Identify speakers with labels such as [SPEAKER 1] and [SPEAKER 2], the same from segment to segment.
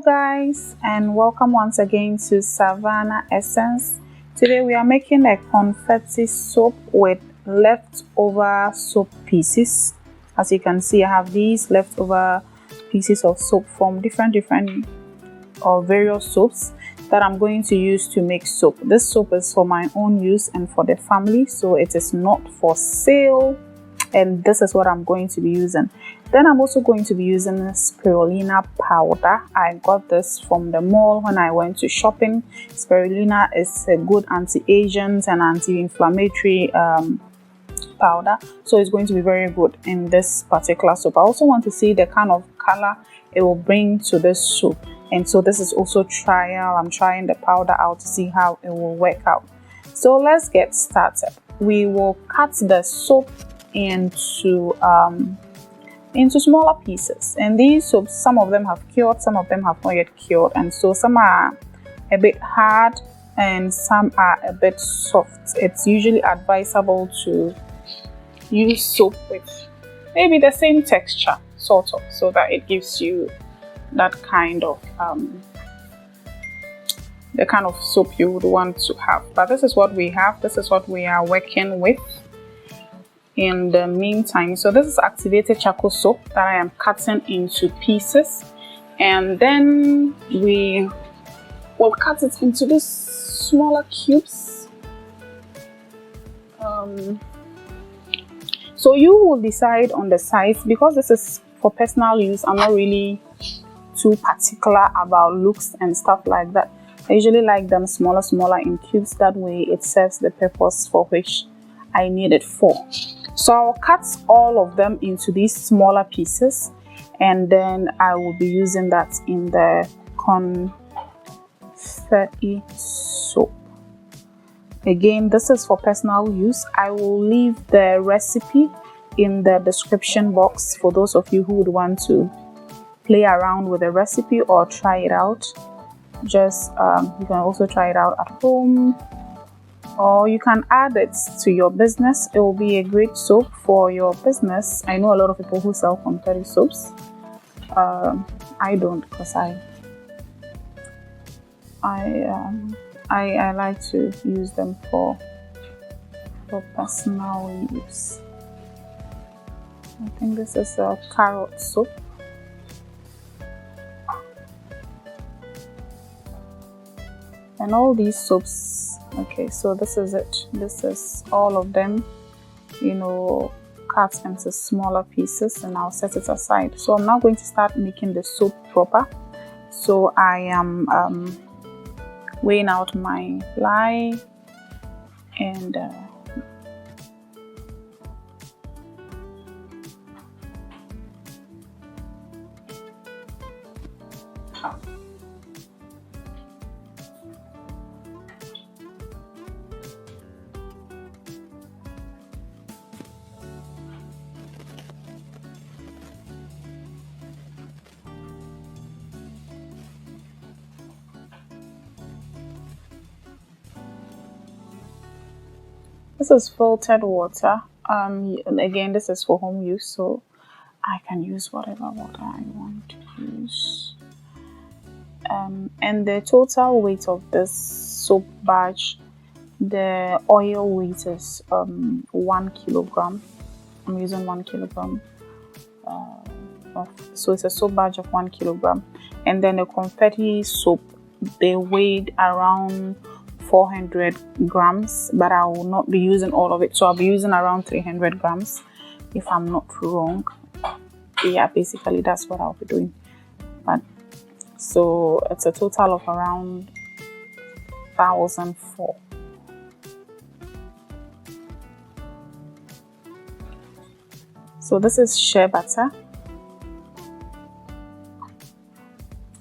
[SPEAKER 1] guys, and welcome once again to Savannah Essence. Today we are making a confetti soap with leftover soap pieces. As you can see, I have these leftover pieces of soap from different or various soaps that I'm going to use to make soap. This soap is for my own use and for the family, so it is not for sale, and this is what I'm going to be using. Then I'm also going to be using spirulina powder. I got this from the mall when I went to shopping. Spirulina is a good anti-aging and anti-inflammatory powder, so it's going to be very good in this particular soap. I also want to see the kind of color it will bring to this soap, and so this is also trial. I'm trying the powder out to see how it will work out. So let's get started. We will cut the soap into smaller pieces, and these soaps, some of them have cured, some of them have not yet cured, and so some are a bit hard and some are a bit soft. It's usually advisable to use soap with maybe the same texture, sort of, so that it gives you that kind of the kind of soap you would want to have. But this is what we have, this is what we are working with in the meantime. So this is activated charcoal soap that I am cutting into pieces, and then we will cut it into these smaller cubes. So you will decide on the size. Because this is for personal use, I'm not really too particular about looks and stuff like that. I usually like them smaller in cubes, that way it serves the purpose for which I need it for. So I'll cut all of them into these smaller pieces, and then I will be using that in the confetti soap. Again, this is for personal use. I will leave the recipe in the description box for those of you who would want to play around with the recipe or try it out. Just you can also try it out at home, or you can add it to your business. It will be a great soap for your business. I know a lot of people who sell confetti soaps. I don't, because I like to use them for personal use. I think this is a carrot soap. And all these soaps, okay, so this is it. This is all of them, cut into smaller pieces, and I'll set it aside. So I'm now going to start making the soap proper. So I am weighing out my lye, and this is filtered water. Again, this is for home use, so I can use whatever water I want to use. And the total weight of this soap batch, the oil weight is 1 kilogram. I'm using 1 kilogram. So it's a soap batch of 1 kilogram. And then the confetti soap, they weighed around 400 grams, but I will not be using all of it, so I'll be using around 300 grams if I'm not wrong. Yeah, basically that's what I'll be doing. But so it's a total of around 1,004. So this is shea butter.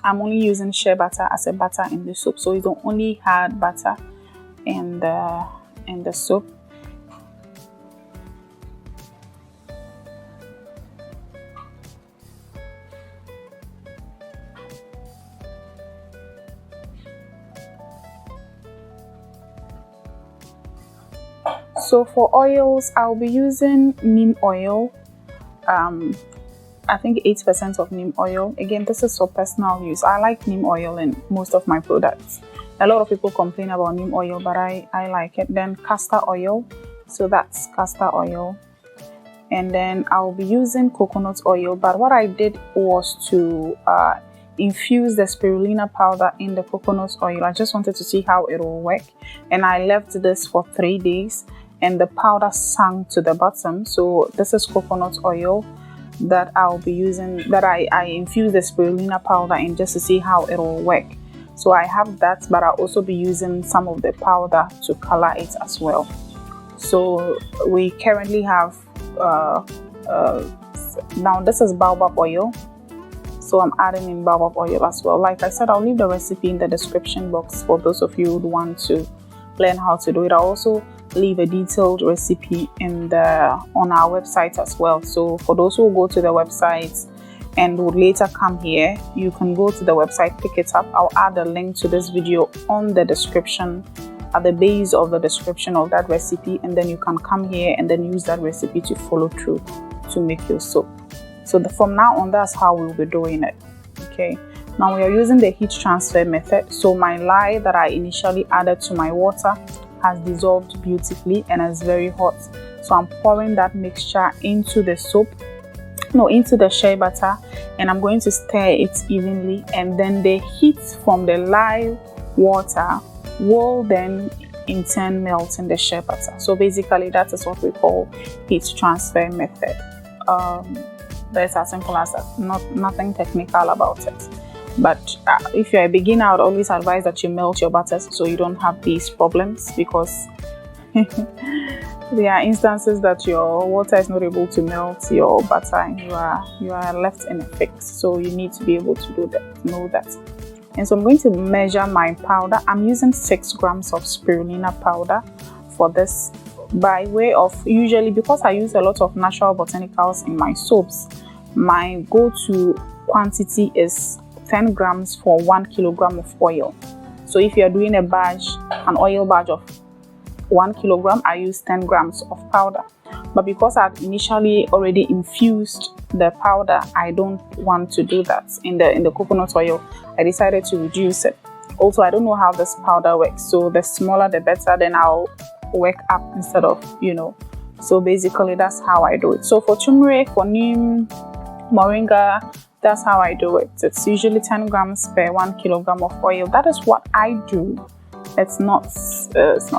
[SPEAKER 1] I'm only using shea butter as a butter in the soap, so it's the only hard butter in the soap. So for oils, I'll be using neem oil. I think 8% of neem oil. Again, this is for personal use. I like neem oil in most of my products. A lot of people complain about neem oil, but I like it. Then castor oil, so that's castor oil. And then I'll be using coconut oil, but what I did was to infuse the spirulina powder in the coconut oil. I just wanted to see how it will work, and I left this for 3 days, and the powder sank to the bottom. So this is coconut oil that I'll be using, that I infuse the spirulina powder in, just to see how it will work. So I have that, but I'll also be using some of the powder to color it as well. So we currently have now this is baobab oil, so I'm adding in baobab oil as well. Like I said, I'll leave the recipe in the description box for those of you who want to learn how to do it. I'll also leave a detailed recipe on our website as well. So for those who go to the website and would later come here, you can go to the website, pick it up. I'll add a link to this video on the description, at the base of the description of that recipe, and then you can come here and then use that recipe to follow through to make your soap. So from now on, that's how we'll be doing it. Okay, now we are using the heat transfer method. So my lye that I initially added to my water has dissolved beautifully and is very hot. So I'm pouring that mixture into the soap, into the shea butter, and I'm going to stir it evenly, and then the heat from the lye water will then in turn melt in the shea butter. So basically that is what we call heat transfer method. That's as simple as that, nothing technical about it. But if you're a beginner, I would always advise that you melt your butters so you don't have these problems, because there are instances that your water is not able to melt your butter and you are left in a fix. So you need to be able to know that. And so I'm going to measure my powder. I'm using 6 grams of spirulina powder for this, by way of, usually because I use a lot of natural botanicals in my soaps, my go-to quantity is 10 grams for 1 kilogram of oil. So if you're doing an oil batch of 1 kilogram, I use 10 grams of powder. But because I've initially already infused the powder, I don't want to do that in the coconut oil. I decided to reduce it. Also, I don't know how this powder works, so the smaller the better, then I'll work up instead of, So basically that's how I do it. So for turmeric, for neem, moringa, that's how I do it. It's usually 10 grams per 1 kilogram of oil. That is what I do. It's not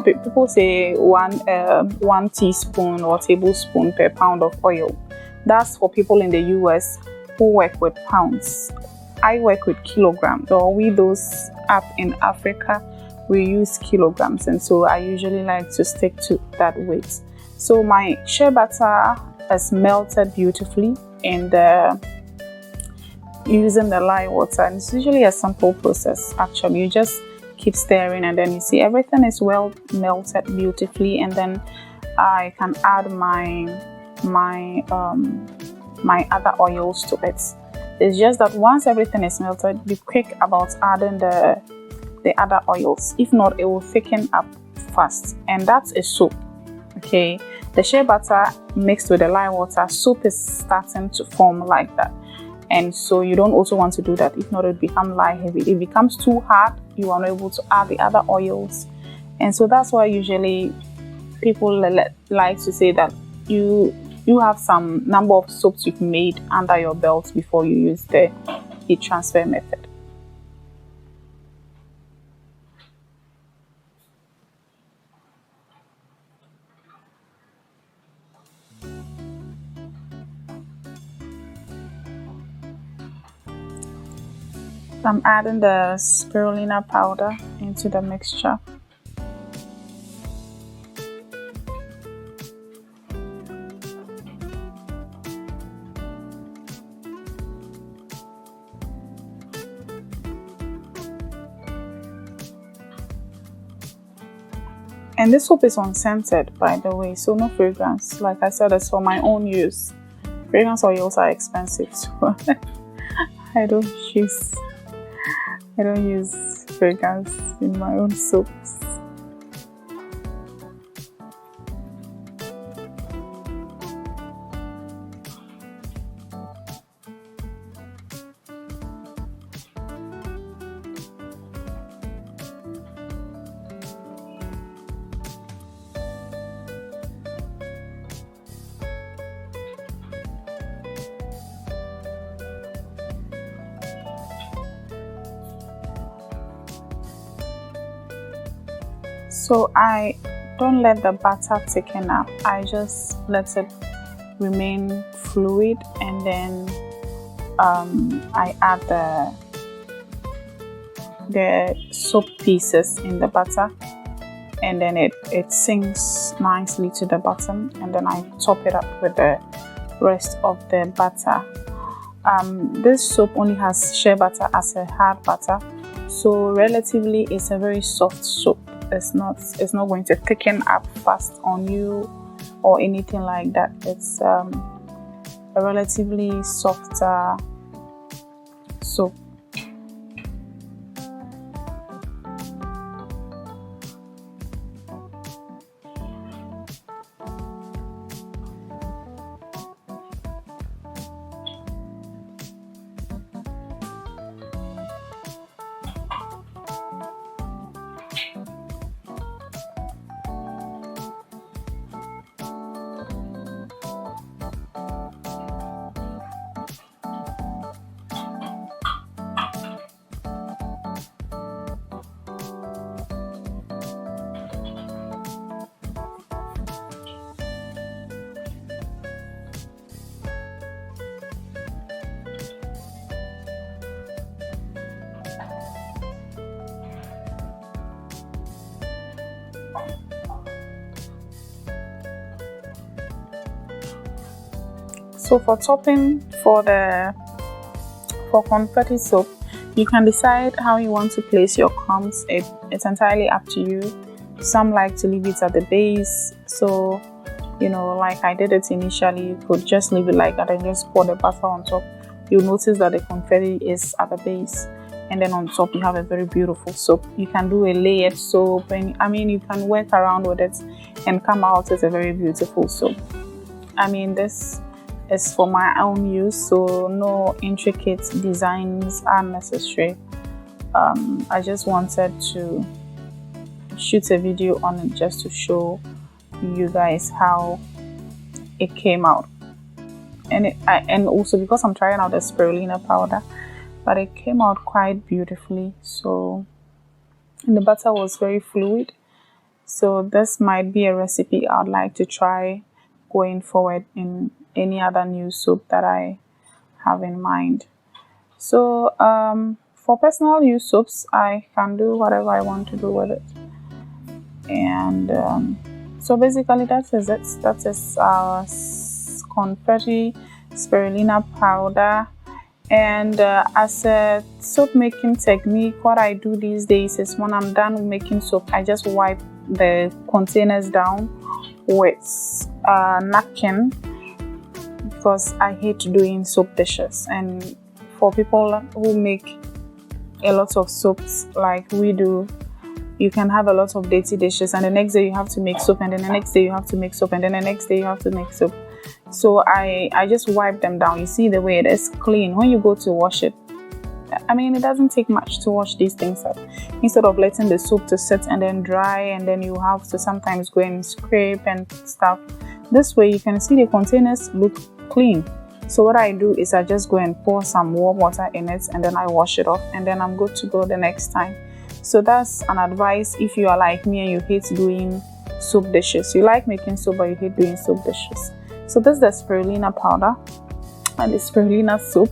[SPEAKER 1] people say one teaspoon or tablespoon per pound of oil. That's for people in the US who work with pounds. I work with kilograms, or those up in Africa, we use kilograms, and so I usually like to stick to that weight. So my shea butter is melted beautifully in using the lye water, and it's usually a simple process. Actually, you just keep stirring, and then you see everything is well melted beautifully, and then I can add my other oils to it. It's just that once everything is melted, be quick about adding the other oils. If not, it will thicken up fast, and that's a soap. Okay, the shea butter mixed with the lye water, soap is starting to form like that. And so you don't also want to do that. If not, it become lye heavy. If it becomes too hard, you are not able to add the other oils. And so that's why usually people like to say that you have some number of soaps you've made under your belt before you use the heat transfer method. I'm adding the spirulina powder into the mixture. And this soap is unscented, by the way, so no fragrance. Like I said, it's for my own use. Fragrance oils are expensive, so I don't use fragrance in my own soaps. So I don't let the batter thicken up. I just let it remain fluid, and then I add the soap pieces in the butter, and then it sinks nicely to the bottom, and then I top it up with the rest of the butter. This soap only has shea butter as a hard butter, so relatively it's a very soft soap. It's not going to thicken up fast on you or anything like that. It's a relatively softer soap. So for topping for confetti soap, you can decide how you want to place your crumbs. It's entirely up to you. Some like to leave it at the base, so like I did it initially. You could just leave it like that and just pour the butter on top. You'll notice that the confetti is at the base, and then on top you have a very beautiful soap. You can do a layered soap, and you can work around with it and come out as a very beautiful soap. This is for my own use, so no intricate designs are necessary. I just wanted to shoot a video on it just to show you guys how it came out, and also because I'm trying out the spirulina powder, but it came out quite beautifully. So, and the butter was very fluid, so this might be a recipe I'd like to try going forward in any other new soap that I have in mind. So for personal use soaps, I can do whatever I want to do with it. And so basically that is it. That is our confetti spirulina powder. And as a soap making technique, what I do these days is when I'm done making soap, I just wipe the containers down with a napkin, because I hate doing soap dishes. And for people who make a lot of soaps like we do, you can have a lot of dirty dishes, and the next day you have to make soap, and then the next day you have to make soap, and then the next day you have to make soap. So I just wipe them down. You see the way it is clean when you go to wash it. It doesn't take much to wash these things up. Instead of letting the soap to sit and then dry, and then you have to sometimes go and scrape and stuff. This way you can see the containers look clean. So what I do is I just go and pour some warm water in it, and then I wash it off, and then I'm good to go the next time. So that's an advice if you are like me and you hate doing soap dishes. You like making soap, but you hate doing soap dishes. So this is the spirulina powder and the spirulina soap.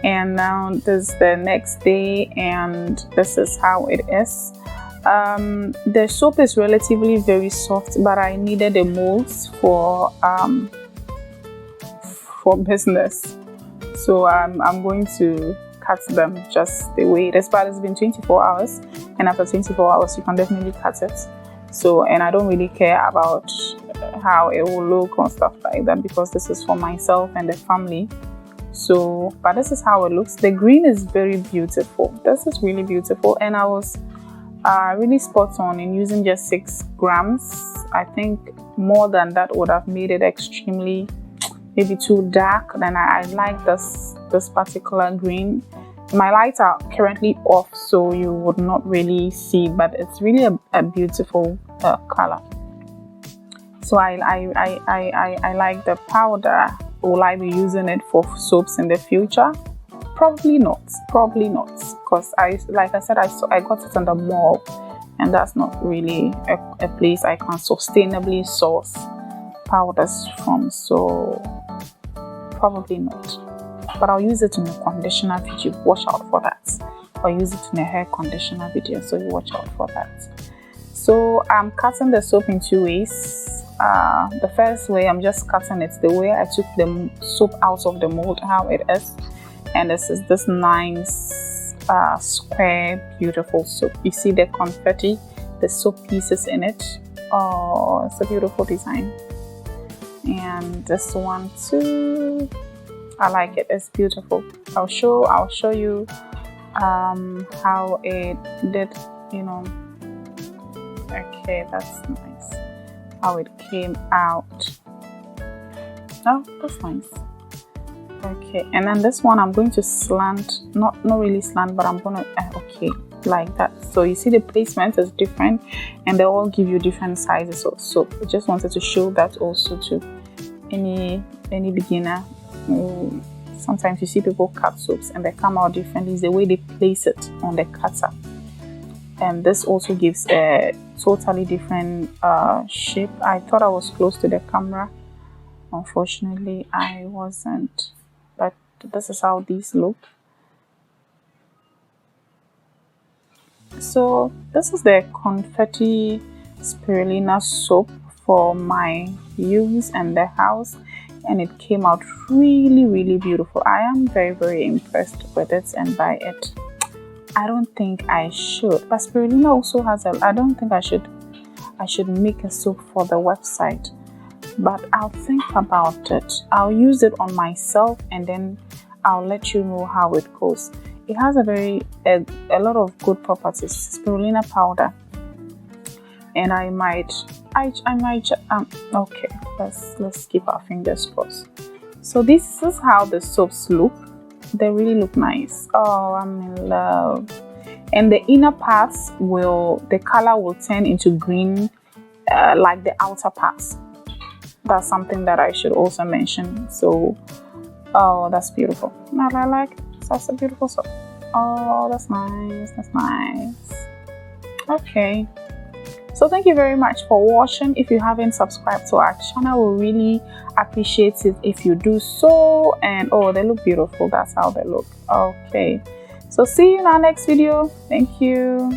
[SPEAKER 1] And now this is the next day, and this is how it is. The soap is relatively very soft, but I needed the molds for business, so I'm going to cut them just the way it is. But it's been 24 hours, and after 24 hours you can definitely cut it. So, and I don't really care about how it will look or stuff like that, because this is for myself and the family. So, but this is how it looks. The green is very beautiful. This is really beautiful, and I was really spot on in using just 6 grams. I think more than that would have made it extremely maybe too dark. Then I like this particular green. My lights are currently off, so you would not really see, but it's really a beautiful color. So I like the powder. Will I be using it for soaps in the future? Probably not, because like I said, I got it in the mall, and that's not really a place I can sustainably source powders from, so probably not. But I'll use it in a conditioner video. Watch out for that. I'll use it in a hair conditioner video, so you watch out for that. So I'm cutting the soap in 2 ways. The first way, I'm just cutting it the way I took the soap out of the mold, how it is. And this is this nice square beautiful soap. You see the confetti, the soap pieces in it. Oh, it's a beautiful design. And this one too, I like it. It's beautiful. I'll show you how it did, you know. Okay, that's nice how it came out. Oh, that's nice. Okay, and then this one I'm going to slant, not really slant, but I'm gonna okay, like that. So you see the placement is different, and they all give you different sizes of soap. I just wanted to show that also to any beginner. Sometimes you see people cut soaps and they come out differently. It's the way they place it on the cutter, and this also gives a totally different shape. I thought I was close to the camera, unfortunately I wasn't, but this is how these look. So this is the confetti spirulina soap for my use in the house, and it came out really beautiful. I am very impressed with it and by it. I don't think I should, but Spirulina also has I don't think I should make a soap for the website, but I'll think about it. I'll use it on myself and then I'll let you know how it goes. It has a lot of good properties, spirulina powder, and I might okay, let's keep our fingers crossed. So this is how the soaps look. They really look nice. Oh, I'm in love. And the inner parts the color will turn into green, like the outer parts. That's something that I should also mention. So, oh, that's beautiful. I like it. That's a beautiful soap. Oh, that's nice. That's nice. Okay. So thank you very much for watching. If you haven't subscribed to our channel, we really appreciate it if you do so. And oh, they look beautiful. That's how they look. Okay. So see you in our next video. Thank you.